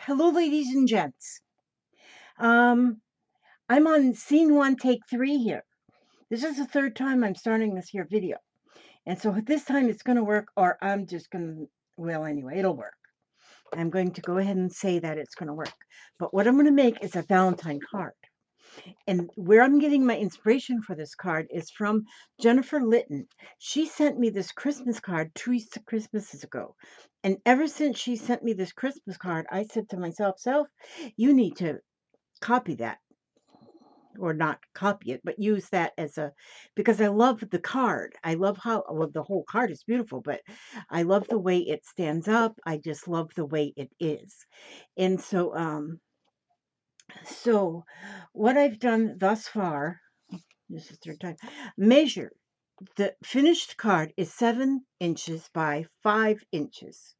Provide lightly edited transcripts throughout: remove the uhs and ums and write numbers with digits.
Hello, ladies and gents. I'm on scene 1, take 3 here. This is the third time I'm starting this here video. And so this time it's going to work, or I'm just going to, well, anyway, it'll work. I'm going to go ahead and say that it's going to work. But what I'm going to make is a Valentine card. And where I'm getting my inspiration for this card is from Jennifer Litton. She sent me this Christmas card 2 Christmases ago. And ever since she sent me this Christmas card, I said to myself, Self, you need to copy that, or not copy it, but use that as a, because I love the card. I love how, well, the whole card is beautiful, but I love the way it stands up. I just love the way it is. And so what I've done thus far, this is the third time, measure. The finished card is 7 inches by 5 inches.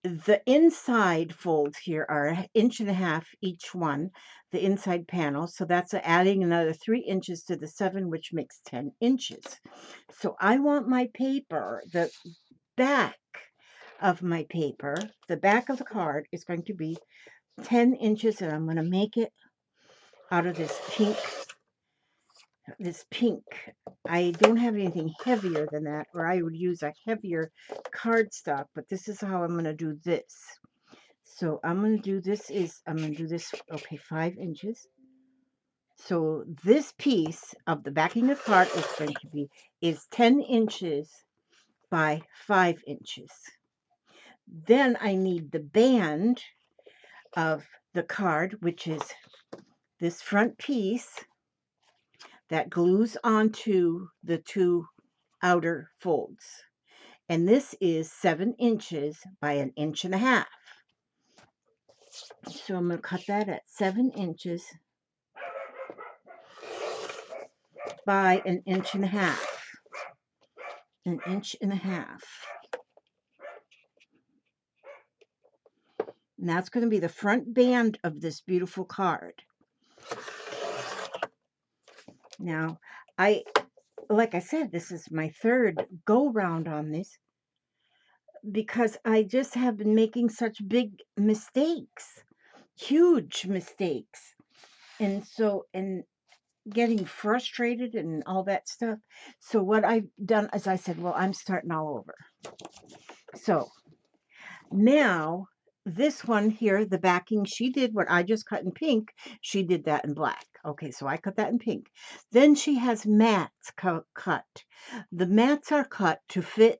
The inside folds here are 1.5 inches each one, the inside panel. So that's adding another 3 inches to the 7, which makes 10 inches. So I want my paper, the back of my paper, the back of the card is going to be 10 inches, and I'm going to make it out of this pink. I don't have anything heavier than that, or I would use a heavier cardstock, but this is how I'm going to do this. So I'm going to do this, okay, 5 inches. So this piece of the backing of the card is going to be, is 10 inches by 5 inches. Then I need the band of the card, which is this front piece that glues onto the 2 outer folds. And this is 7 inches by 1.5 inches. So I'm going to cut that at 7 inches by 1.5 inches. 1.5 inches. And that's going to be the front band of this beautiful card. Now, like I said, this is my third go round on this, because I just have been making such big mistakes, huge mistakes. And getting frustrated and all that stuff. So what I've done is I said, well, I'm starting all over. So now this one here, the backing, she did what I just cut in pink. She did that in black. Okay, so I cut that in pink. Then she has mats cut. The mats are cut to fit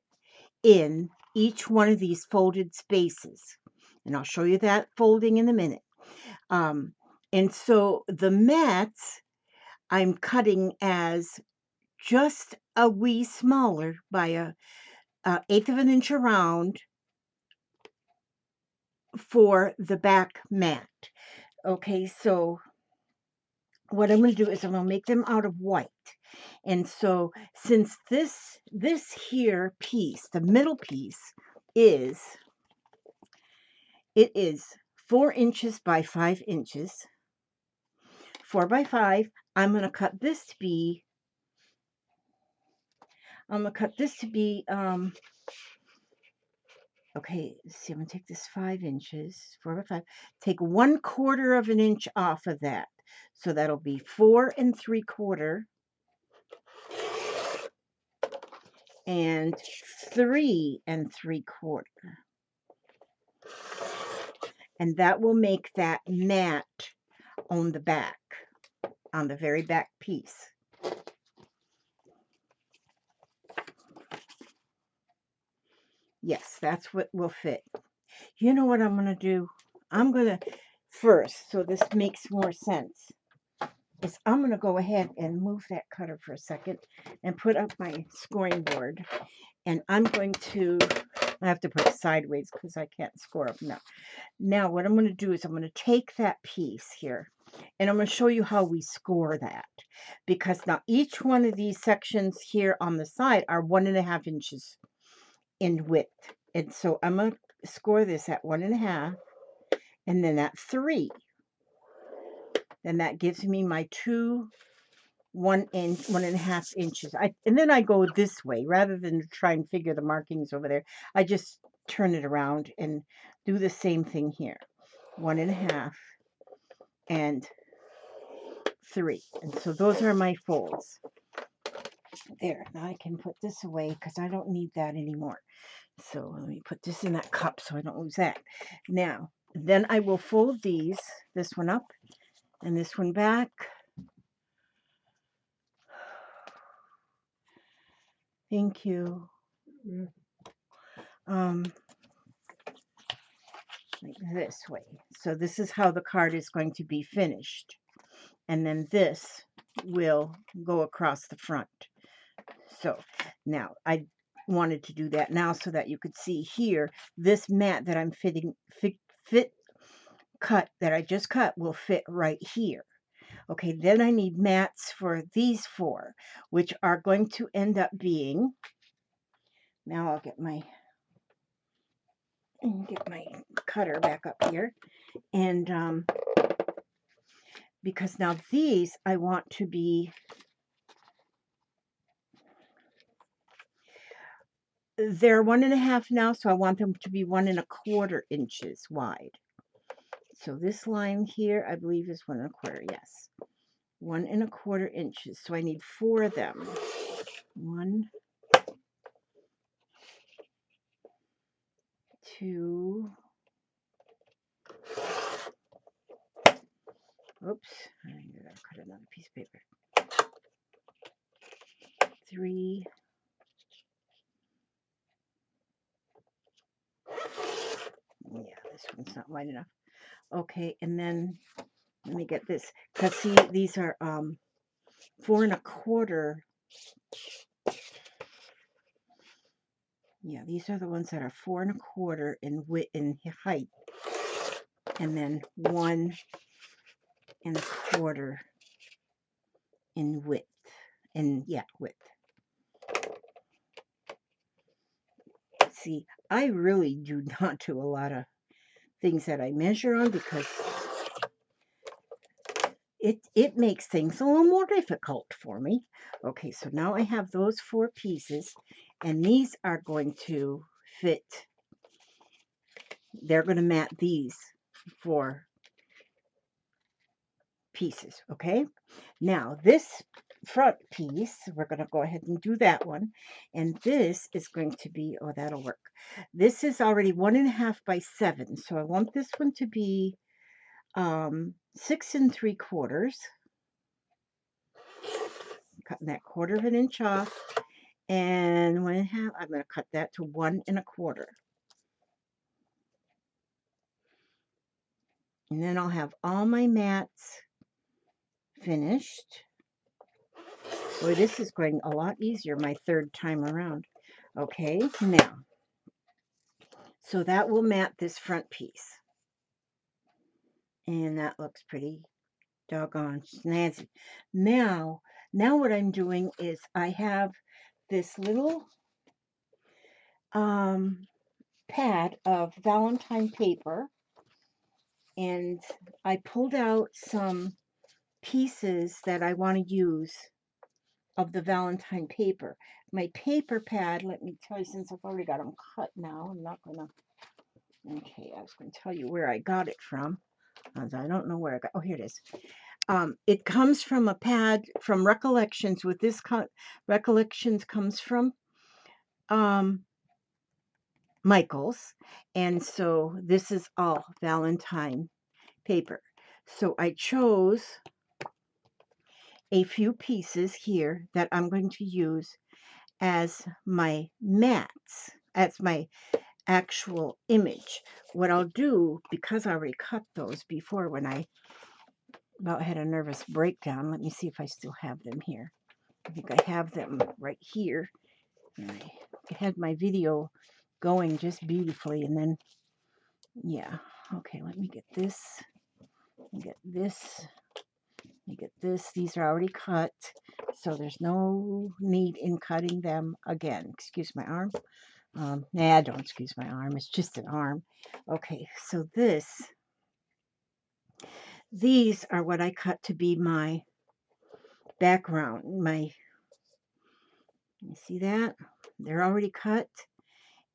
in each one of these folded spaces. And I'll show you that folding in a minute. And so the mats I'm cutting as just a wee smaller by a 1/8 of an inch around for the back mat. Okay, so what I'm going to do is I'm going to make them out of white. And so since this here piece, the middle piece, it is 4 inches by 5 inches, 4 by 5, I'm going to cut this to be, okay, let's see, I'm going to take this 5 inches, 4 by 5, take 1/4 of an inch off of that. So that'll be 4 3/4 and 3 3/4. And that will make that mat on the back, on the very back piece. Yes, that's what will fit. You know what I'm going to do? I'm going to first, so this makes more sense, is I'm going to go ahead and move that cutter for a second and put up my scoring board. And I'm going to, I have to put it sideways because I can't score up now. Now what I'm going to do is I'm going to take that piece here and I'm going to show you how we score that. Because now each one of these sections here on the side are 1.5 inches in width. And so I'm going to score this at 1.5 and then at 3. Then that gives me my 1.5 inches. And then I go this way rather than try and figure the markings over there. I just turn it around and do the same thing here. 1.5 and 3. And so those are my folds. There, now I can put this away because I don't need that anymore. So let me put this in that cup so I don't lose that. Now, then I will fold these, this one up and this one back. Thank you. Like this way. So this is how the card is going to be finished. And then this will go across the front. So now I wanted to do that now so that you could see here, this mat that I'm cut that I just cut will fit right here. Okay, then I need mats for these 4, which are going to end up being, now I'll get my cutter back up here, and because now these I want to be, they're 1.5 now, so I want them to be 1.25 inches wide. So this line here, I believe, is 1.25, yes. 1.25 inches. So I need 4 of them. 1, 2, oops, I gotta cut another piece of paper. 3, yeah, this one's not wide enough. Okay, and then let me get this, because see, these are 4.25. Yeah, these are the ones that are 4.25 in width, in height, and then 1.25 in width. And yeah, width. See, I really do not do a lot of things that I measure on because it makes things a little more difficult for me. Okay, so now I have those 4 pieces, and these are going to fit. They're going to mat these 4 pieces. Okay, now this front piece, we're going to go ahead and do that one, and this is going to be, oh, that'll work. This is already 1.5 by 7, so I want this one to be 6 3/4. Cutting that 1/4 of an inch off, and 1.5, I'm going to cut that to 1.25. And then I'll have all my mats finished. Boy, this is going a lot easier my 3rd time around. Okay, now, so that will mat this front piece. And that looks pretty doggone snazzy. Now what I'm doing is I have this little pad of Valentine paper, and I pulled out some pieces that I want to use of the Valentine paper. My paper pad, let me tell you, since I've already got them cut now, I'm not gonna, okay, I was going to tell you where I got it from, as I don't know where I got, oh, here it is. It comes from a pad from Recollections. With this Recollections comes from Michael's, and so this is all Valentine paper. So I chose a few pieces here that I'm going to use as my mats, as my actual image. What I'll do, because I already cut those before when I about had a nervous breakdown, let me see if I still have them here. I think I have them right here. And I had my video going just beautifully, and then, yeah, okay, let me get this, get this, get this. These are already cut, so there's no need in cutting them again. Excuse my arm. Nah, don't excuse my arm. It's just an arm. Okay, so these are what I cut to be my background. You see that? They're already cut,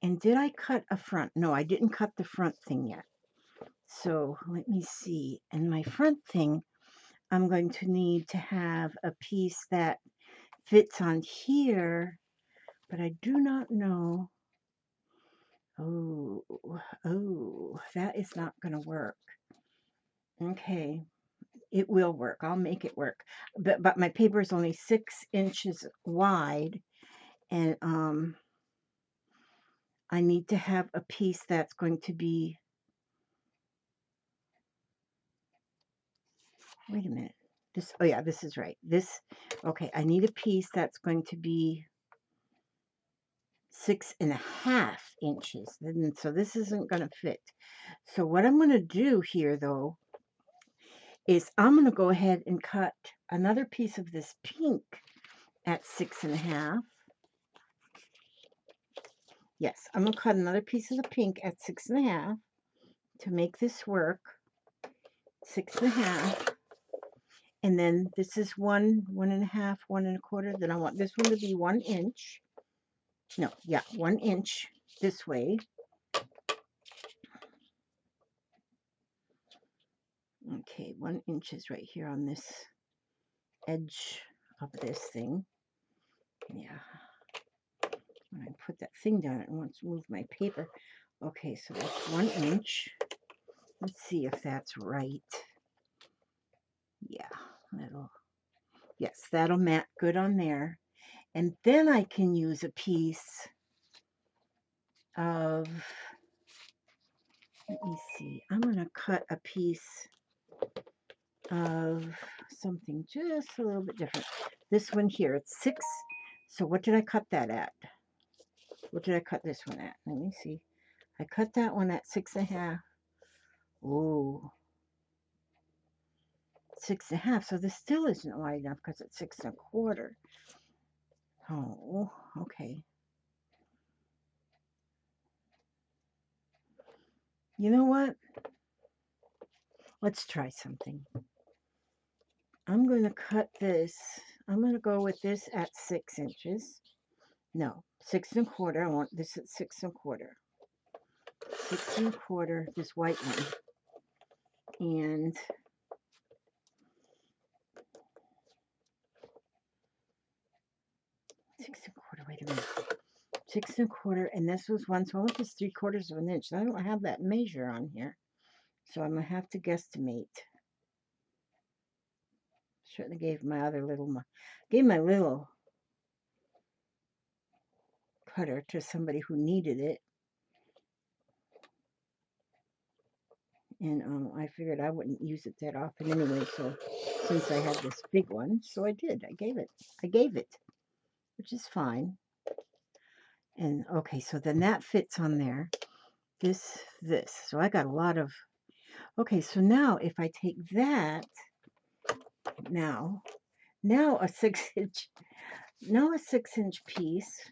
And did I cut a front? No, I didn't cut the front thing yet. So let me see. And my front thing, I'm going to need to have a piece that fits on here, but I do not know. Oh, oh, that is not going to work. Okay, it will work. I'll make it work. But my paper is only 6 inches wide, and I need to have a piece that's going to be. Wait a minute. This. Oh yeah, this is right. This. Okay, I need a piece that's going to be 6.5 inches. And so this isn't going to fit. So what I'm going to do here, though, is I'm going to go ahead and cut another piece of this pink at 6.5. Yes, I'm going to cut another piece of the pink at 6.5 to make this work. 6.5. And then this is 1.5, 1.25. Then I want this one to be 1 inch. No, yeah, 1 inch this way. Okay, 1 inch is right here on this edge of this thing. Yeah. When I put that thing down, it wants to move my paper. Okay, so that's 1 inch. Let's see if that's right. Yeah, that'll mat good on there. And then I can use a piece of, let me see, I'm going to cut a piece of something just a little bit different. This one here, it's 6. So what did I cut that at? What did I cut this one at? Let me see. I cut that one at 6.5. Oh, 6.5. So this still isn't wide enough because it's 6.25. Oh, okay. You know what? Let's try something. I'm going to cut this. I'm going to go with this at 6 inches. No, 6.25. I want this at 6.25. 6.25, this white one. And 6.25, wait a minute. 6.25, and this was one, so I want this 3/4 of an inch. I don't have that measure on here, so I'm gonna have to guesstimate. Should have gave my little cutter to somebody who needed it, and I figured I wouldn't use it that often anyway. So since I had this big one, so I did. I gave it, which is fine. And okay, so then that fits on there. This. So I got a lot of. Okay, so now if I take that, now a 6 inch, now a 6 inch piece,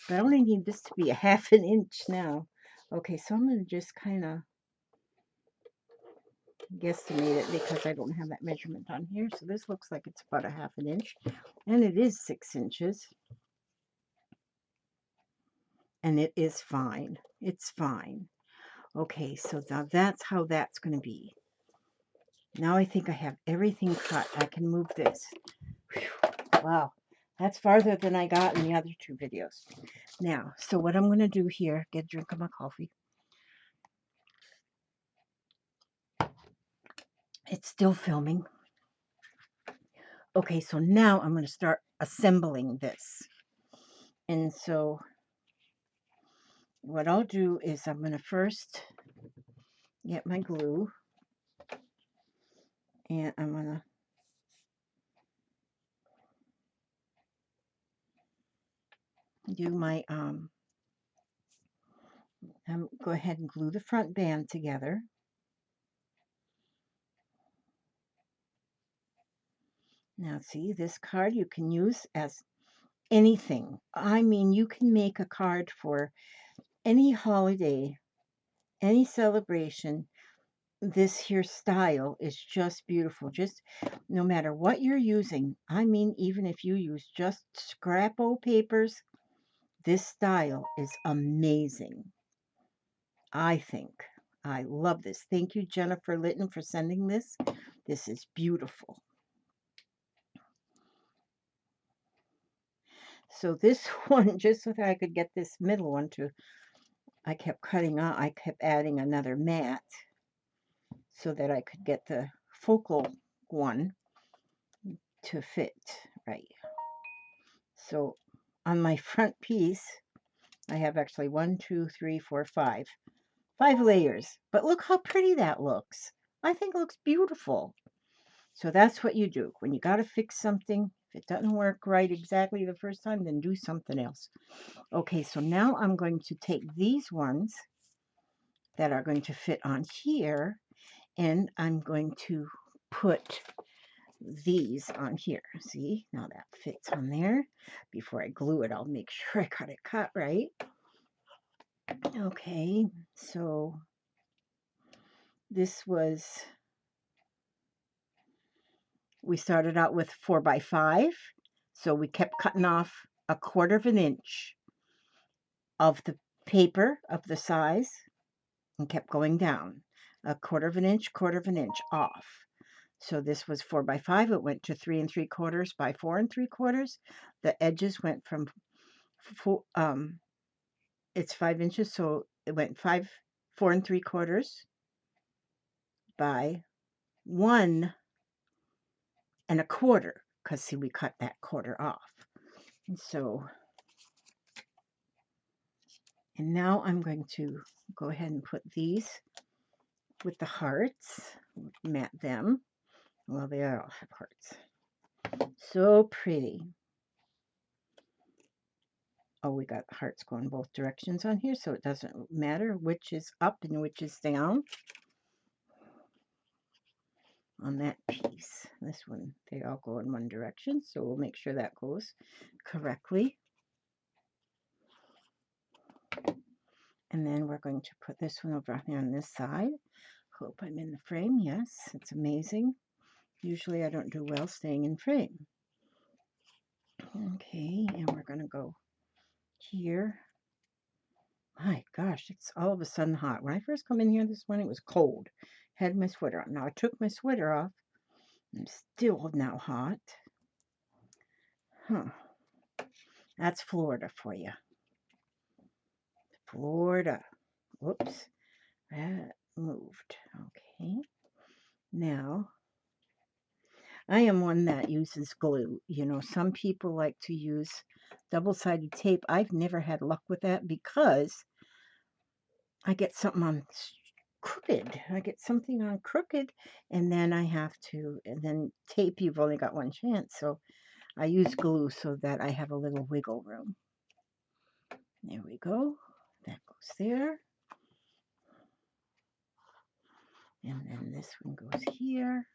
but I only need this to be a 1/2 inch now. Okay, so I'm going to just kind of guesstimate it because I don't have that measurement on here. So this looks like it's about a 1/2 inch, and it is 6 inches. And it is fine. It's fine. Okay, so now that's how that's going to be. Now I think I have everything cut. I can move this. Whew. Wow, that's farther than I got in the other 2 videos. Now, so what I'm going to do here, get a drink of my coffee. It's still filming. Okay, so now I'm going to start assembling this. And so what I'll do is I'm going to first get my glue, and I'm going to do my go ahead and glue the front band together. Now see, this card you can use as anything. I mean, you can make a card for any holiday, any celebration. This here style is just beautiful. Just no matter what you're using. I mean, even if you use just scrap old papers, This style is amazing. I think. I love this. Thank you, Jennifer Litton, for sending this. This is beautiful. So this one, just so that I could get this middle one to, I kept cutting out, I kept adding another mat so that I could get the focal one to fit right. So on my front piece, I have actually 1, 2, 3, 4, 5. 5 layers. But look how pretty that looks. I think it looks beautiful. So that's what you do. When you got to fix something, if it doesn't work right exactly the first time, then do something else. Okay, so now I'm going to take these ones that are going to fit on here, and I'm going to put these on here. See, now that fits on there. Before I glue it, I'll make sure I got it cut right. Okay, so this was, we started out with 4 by 5, so we kept cutting off 1/4 of an inch of the paper of the size and kept going down 1/4 of an inch, 1/4 of an inch off. So this was 4 by 5. It went to 3 3/4 by 4 3/4. The edges went from it's 5 inches, so it went 4 3/4 by 1 1/4. Because see, we cut that 1/4 off. And so, and now I'm going to go ahead and put these with the hearts, mat them. Well, they all have hearts. So pretty. Oh, we got hearts going both directions on here, so it doesn't matter which is up and which is down on that piece. This one, they all go in one direction, so we'll make sure that goes correctly. And then we're going to put this one over here on this side. Hope I'm in the frame. Yes, it's amazing. Usually I don't do well staying in frame. Okay, and we're going to go here. My gosh, it's all of a sudden hot. When I first come in here this morning, it was cold. Had my sweater on. Now I took my sweater off. I'm still now hot. Huh. That's Florida for you. Florida. Whoops. That moved. Okay. Now, I am one that uses glue. You know, some people like to use double-sided tape. I've never had luck with that because I get something on crooked. I get something on crooked, and then I have to, and then tape, you've only got one chance. So I use glue so that I have a little wiggle room. There we go. That goes there. And then this one goes here.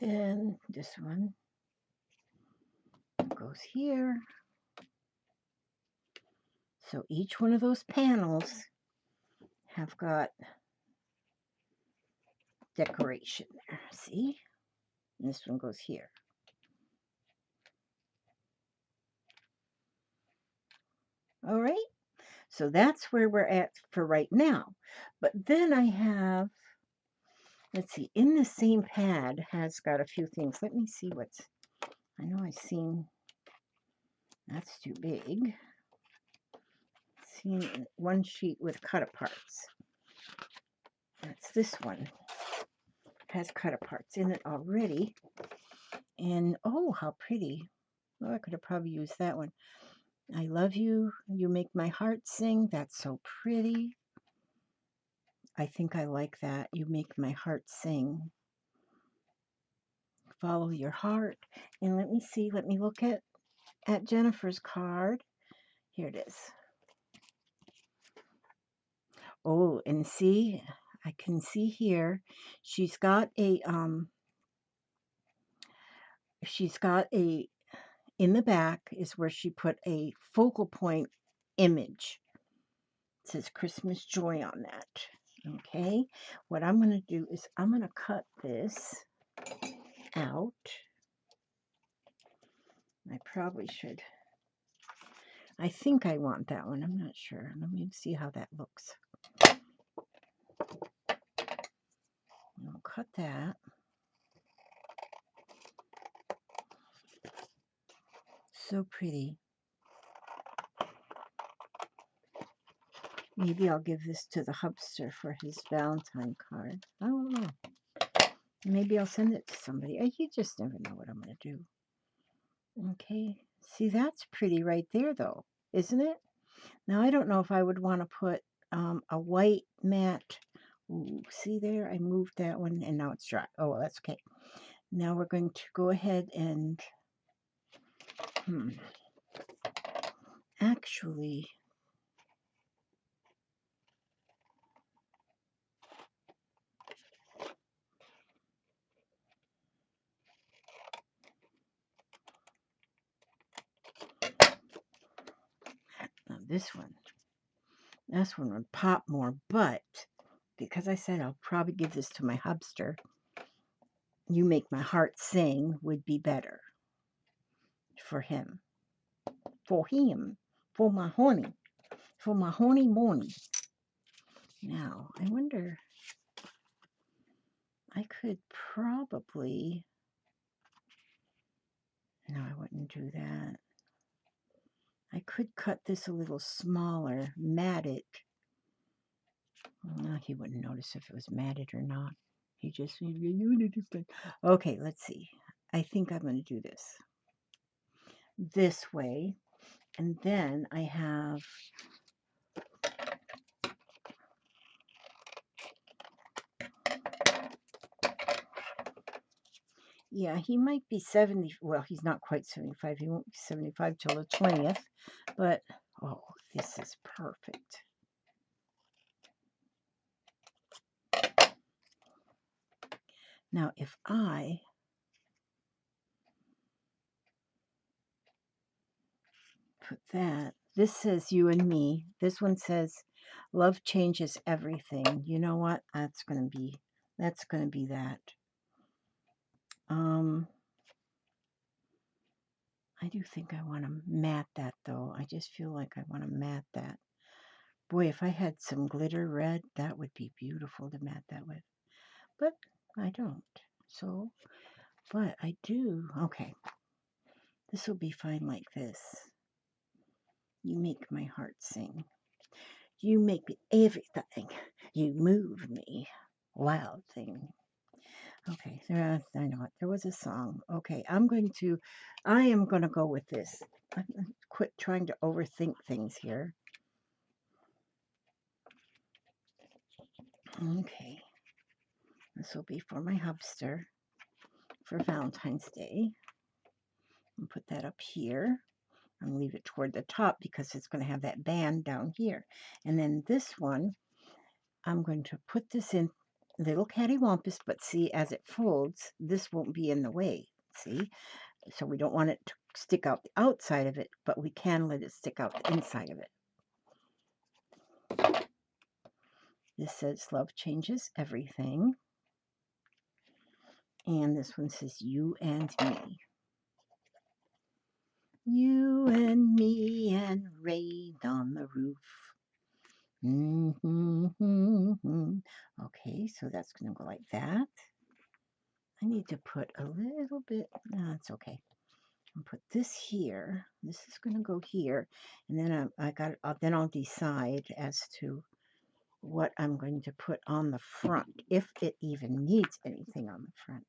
Then this one goes here. So each one of those panels have got decoration there. See? And this one goes here. All right. So that's where we're at for right now. But then I have, let's see, in the same pad has got a few things. Let me see what's, I know I've seen, that's too big. Seen one sheet with cut aparts. That's this one. Has cut aparts in it already. And oh, how pretty. Oh, I could have probably used that one. I love you. You make my heart sing. That's so pretty. I think I like that. You make my heart sing. Follow your heart. And let me see. Let me look at Jennifer's card. Here it is. Oh, and see, I can see here. She's got a in the back is where she put a focal point image. It says Christmas joy on that. Okay, what I'm going to do is I'm going to cut this out. I probably should. I think I want that one. I'm not sure. Let me see how that looks. I'll cut that. So pretty. Maybe I'll give this to the hubster for his Valentine card. I don't know. Maybe I'll send it to somebody. You just never know what I'm going to do. Okay. See, that's pretty right there, though, isn't it? Now, I don't know if I would want to put a white matte. Ooh, see there? I moved that one, and now it's dry. Oh, well, that's okay. Now we're going to go ahead and... Actually... Now, this one would pop more, but because I said I'll probably give this to my hubster, You Make My Heart Sing would be better for him. For him. For my honey. For my honey morning. Now, I wonder, I could probably, no, I wouldn't do that. I could cut this a little smaller, mat it. Well, he wouldn't notice if it was matted or not. He just, okay, let's see. I think I'm going to do this way. And then I have, yeah, he might be 70. Well, he's not quite 75. He won't be 75 till the 20th. But, oh, this is perfect. Now, if I put that, this says You and Me. This one says Love Changes Everything. You know what? That's going to be that. I do think I want to mat that, though. I just feel like I want to mat that. Boy, if I had some glitter red, that would be beautiful to mat that with. But I don't. So, but I do. Okay. This will be fine like this. You make my heart sing. You make me everything. You move me. Loud thing. Okay, I know it. There was a song. Okay, I am going to go with this. Quit trying to overthink things here. Okay, this will be for my hubster for Valentine's Day. And put that up here. I'm going to leave it toward the top because it's going to have that band down here. And then this one, I'm going to put this in little cattywampus, but see, as it folds, this won't be in the way. See? So we don't want it to stick out the outside of it, but we can let it stick out the inside of it. This says Love Changes Everything. And this one says You and Me. You and me and rain on the roof. Okay, so that's going to go like that. I need to put a little bit, no, it's okay. I'll put this here. This is going to go here. And then then I'll decide as to what I'm going to put on the front, if it even needs anything on the front.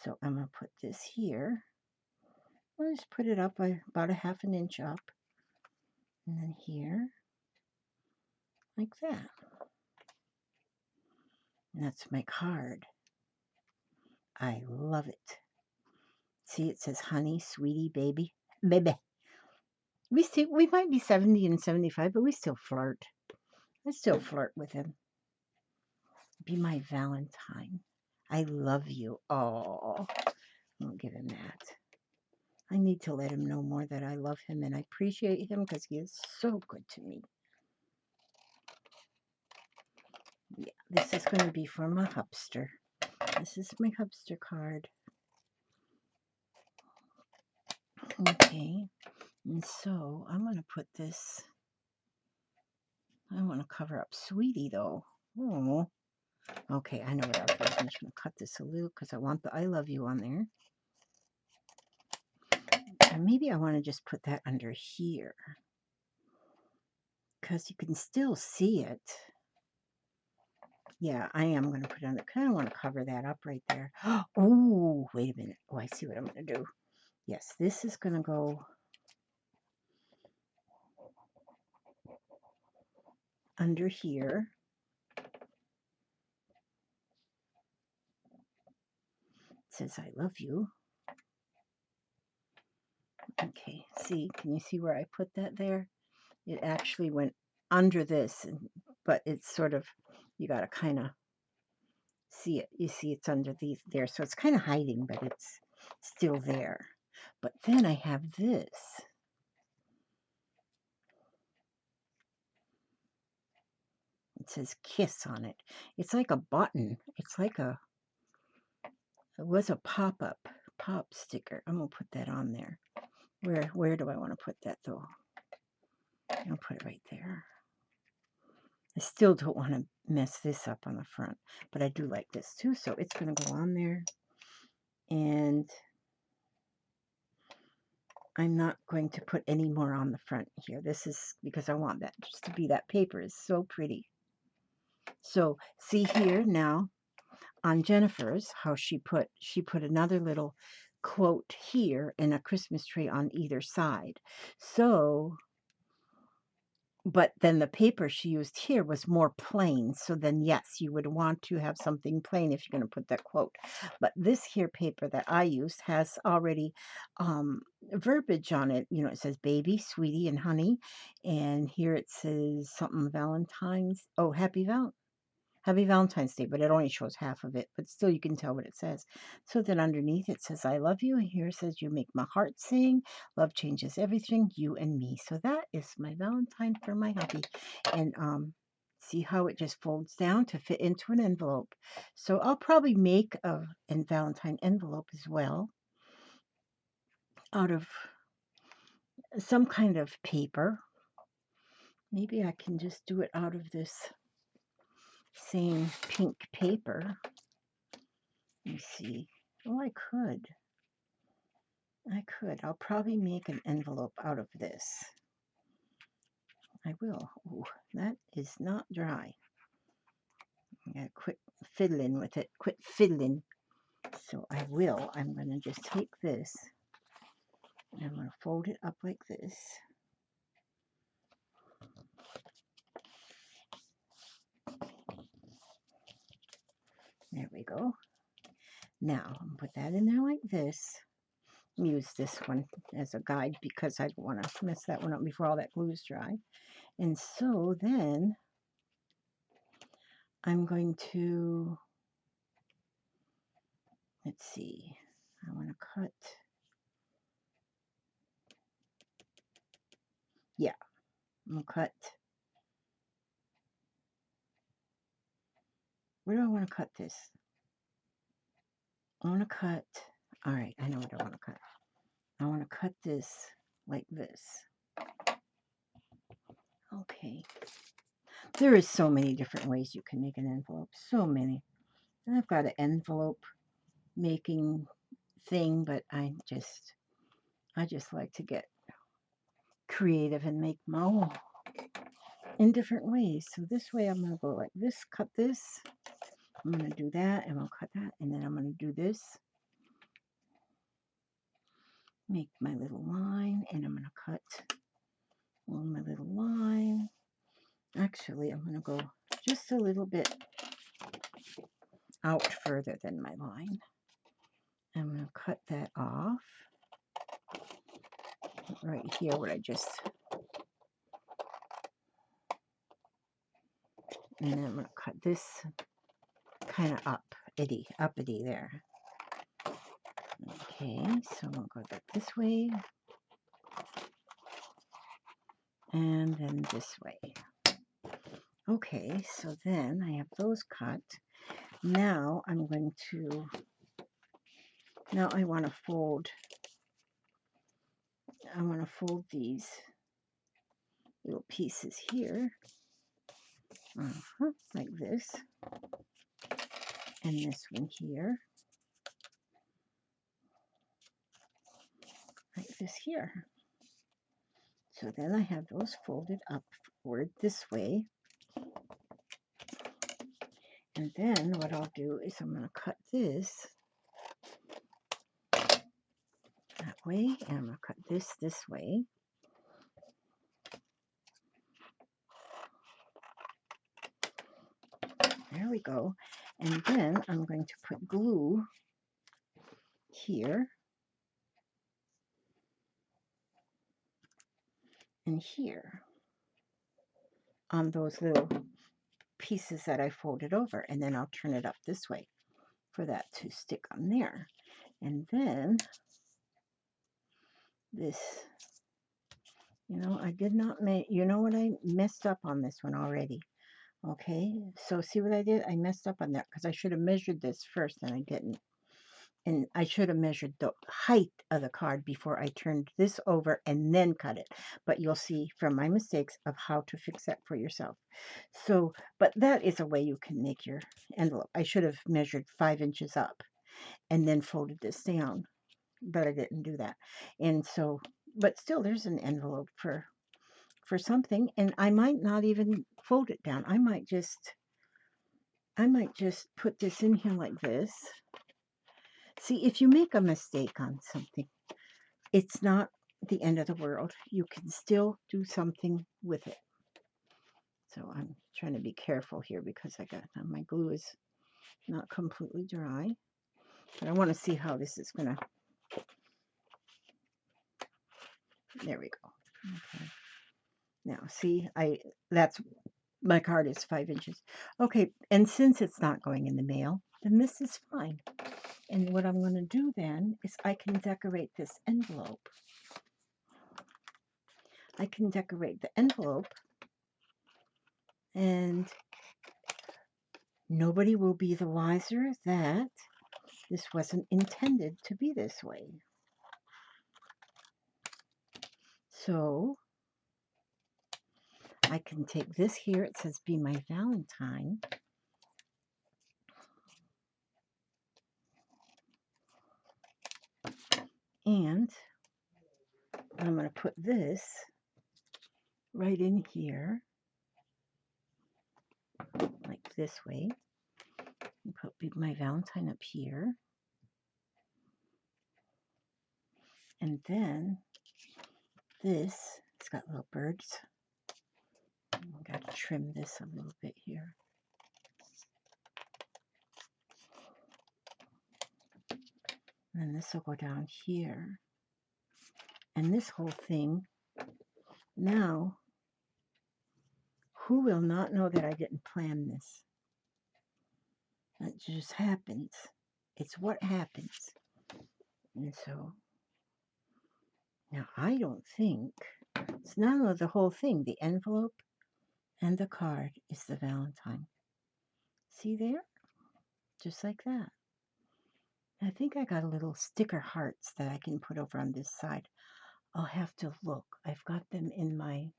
So I'm going to put this here. I'll just put it up by about a ½ inch up. And then here, like that. And that's my card. I love it. See, it says honey, sweetie, baby. Baby. We might be 70 and 75, but we still flirt. I still flirt with him. Be my Valentine. I love you. Oh, I'll give him that. I need to let him know more that I love him and I appreciate him because he is so good to me. Yeah, this is going to be for my hubster. This is my hubster card. Okay, and so I'm going to put this, I want to cover up Sweetie though. Oh, okay, I know what I'll do. I'm just going to cut this a little because I want the I love you on there. And maybe I want to just put that under here because you can still see it. Yeah, I am going to put it on the, kind of want to cover that up right there. Oh, wait a minute. Oh, I see what I'm going to do. Yes, this is going to go under here. It says I love you. Okay, see, can you see where I put that there? It actually went under this, but it's sort of, you got to kind of see it. You see it's under these there, so it's kind of hiding, but it's still there. But then I have this. It says kiss on it. It's like a button. It's like a, it was a pop-up pop sticker. I'm going to put that on there. Where do I want to put that though? I'll put it right there. I still don't want to mess this up on the front, but I do like this too, so it's going to go on there. And I'm not going to put any more on the front here. This is because I want that just to be, that paper is so pretty. So see here now on Jennifer's, how she put another little quote here and a Christmas tree on either side. So, but then the paper she used here was more plain. So then, yes, you would want to have something plain if you're going to put that quote. But this here paper that I used has already verbiage on it. You know, it says baby, sweetie, and honey. And here it says something Valentine's. Oh, Happy Valentine's Day, but it only shows half of it, but still you can tell what it says. So then underneath it says, I love you. And here it says, you make my heart sing. Love changes everything, you and me. So that is my Valentine for my hubby. And see how it just folds down to fit into an envelope. So I'll probably make a Valentine envelope as well out of some kind of paper. Maybe I can just do it out of this same pink paper. Let me see. Oh, I could. I'll probably make an envelope out of this. I will. Ooh, that is not dry. I gotta quit fiddling with it. Quit fiddling. So I will. I'm going to just take this and I'm going to fold it up like this. There we go. Now, I'm going to put that in there like this. Use this one as a guide because I don't want to mess that one up before all that glue is dry. And so then I'm going to, let's see, I want to cut, yeah, I'm going to cut, where do I want to cut this? I want to cut, all right, I know what I want to cut. I want to cut this like this. Okay. There is so many different ways you can make an envelope, so many. And I've got an envelope making thing, but I just like to get creative and make my own in different ways. So this way I'm going to go like this, cut this. I'm going to do that, and I'll cut that, and then I'm going to do this. Make my little line, and I'm going to cut along my little line. Actually, I'm going to go just a little bit out further than my line. I'm going to cut that off right here what I just, and then I'm going to cut this kind of uppity there. Okay, so I'm going to go back this way and then this way. Okay, so then I have those cut. Now I'm going to, now I want to fold I want to fold these little pieces here, like this, and this one here, like this here. So then I have those folded upward this way. And then what I'll do is I'm going to cut this that way, and I'm going to cut this way. There we go. And then I'm going to put glue here and here on those little pieces that I folded over, and then I'll turn it up this way for that to stick on there. And then this, I did not make, what, I messed up on this one already. Okay, so see what I did? I messed up on that because I should have measured this first and I didn't. And I should have measured the height of the card before I turned this over and then cut it. But you'll see from my mistakes of how to fix that for yourself. So, but that is a way you can make your envelope. I should have measured 5 inches up and then folded this down, but I didn't do that. And so, but still there's an envelope for something, and I might not even fold it down. I might just put this in here like this. See, if you make a mistake on something, it's not the end of the world. You can still do something with it. So I'm trying to be careful here because my glue is not completely dry. But I want to see how this is going to, there we go. Okay. Now, see, my card is 5 inches. Okay, and since it's not going in the mail, then this is fine. And what I'm going to do then is I can decorate this envelope. I can decorate the envelope, and nobody will be the wiser that this wasn't intended to be this way. So I can take this here. It says, "Be my Valentine." And I'm going to put this right in here, like this way. And put "Be my Valentine" up here. And then this, it's got little birds. I've got to trim this a little bit here. And then this will go down here. And this whole thing, now, who will not know that I didn't plan this? It just happens. It's what happens. And so, now I don't think, it's not the whole thing. The envelope and the card is the Valentine. See there? Just like that. I think I got a little sticker hearts that I can put over on this side. I'll have to look. I've got them in my,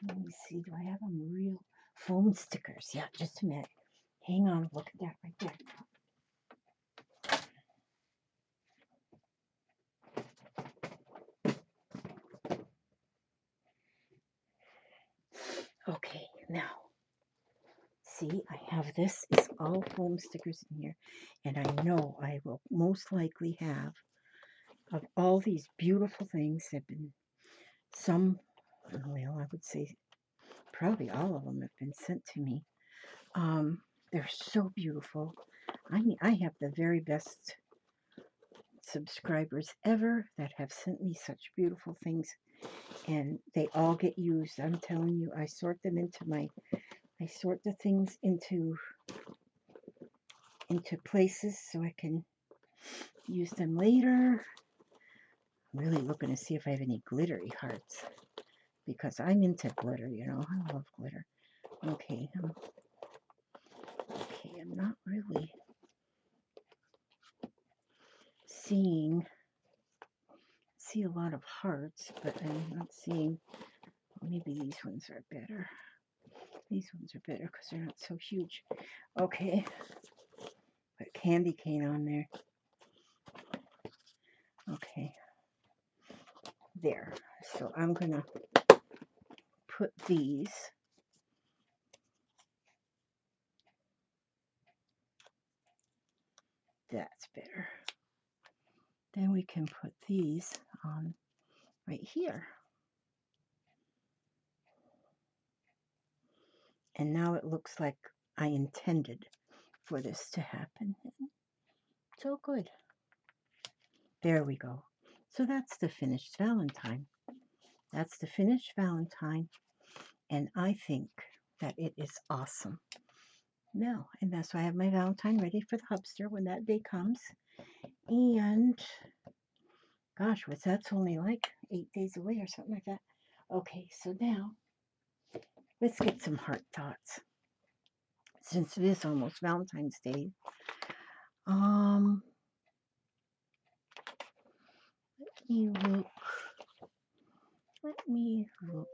let me see, do I have them real foam stickers? Yeah, just a minute. Hang on, look at that right there. Okay, now, see, I have this. It's all foam stickers in here. And I know I will most likely have, of all these beautiful things that have been, some, well, I would say probably all of them have been sent to me. They're so beautiful. I mean, I have the very best subscribers ever that have sent me such beautiful things, and they all get used. I'm telling you, I sort the things into places so I can use them later. I'm really looking to see if I have any glittery hearts, because I'm into glitter, I love glitter. Okay, I'm not really seeing see a lot of hearts, but I'm not seeing, maybe these ones are better. These ones are better because they're not so huge. Okay, put candy cane on there. Okay, there. So I'm going to put these. That's better. Then we can put these on right here. And now it looks like I intended for this to happen. So good. There we go. So that's the finished Valentine. That's the finished Valentine. And I think that it is awesome. Now, and that's why I have my Valentine ready for the hubster when that day comes. And gosh, what's that's only like 8 days away or something like that. Okay, so now let's get some heart thoughts. Since it is almost Valentine's Day. Let me look.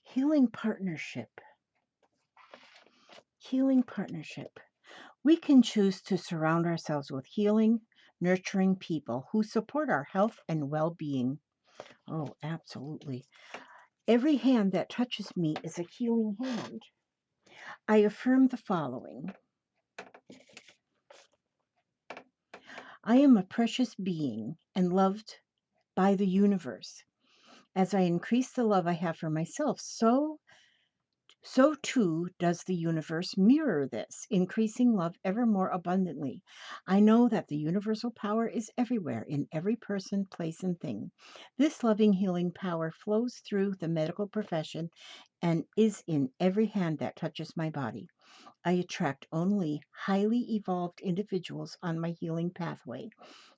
Healing partnership. Healing partnership. We can choose to surround ourselves with healing, nurturing people who support our health and well-being. Oh, absolutely. Every hand that touches me is a healing hand. I affirm the following. I am a precious being and loved by the universe. As I increase the love I have for myself, so too does the universe mirror this, increasing love ever more abundantly. I know that the universal power is everywhere, in every person, place, and thing. This loving, healing power flows through the medical profession and is in every hand that touches my body. I attract only highly evolved individuals on my healing pathway.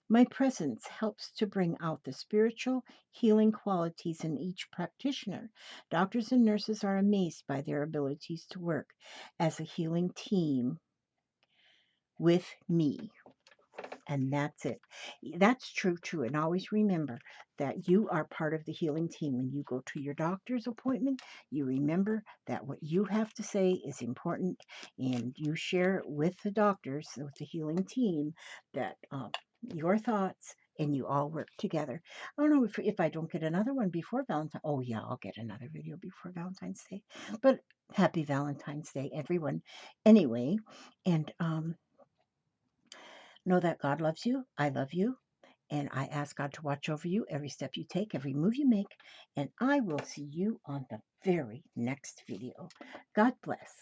My presence helps to bring out the spiritual healing qualities in each practitioner. Doctors and nurses are amazed by their abilities to work as a healing team with me. And that's it. That's true, too. And always remember that you are part of the healing team. When you go to your doctor's appointment, you remember that what you have to say is important, and you share with the doctors, with the healing team, that your thoughts, and you all work together. I don't know if I don't get another one before Valentine's. Oh, yeah, I'll get another video before Valentine's Day. But happy Valentine's Day, everyone. Anyway, and know that God loves you. I love you. And I ask God to watch over you every step you take, every move you make. And I will see you on the very next video. God bless.